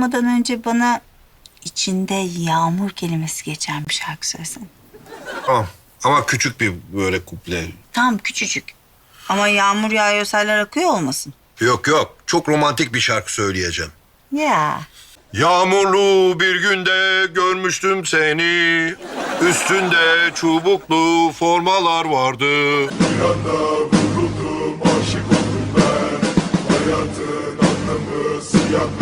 uyumadan önce bana içinde yağmur kelimesi geçen bir şarkı söylesene. Tamam. Ama küçük bir böyle kuple. Tamam, küçücük. Ama yağmur yağıyor, seller akıyor olmasın. Yok yok. Çok romantik bir şarkı söyleyeceğim. Ya. Yağmurlu bir günde görmüştüm seni. Üstünde çubuklu formalar vardı. Bir anda vuruldum, aşık oldum ben. Hayatın anlamı siyah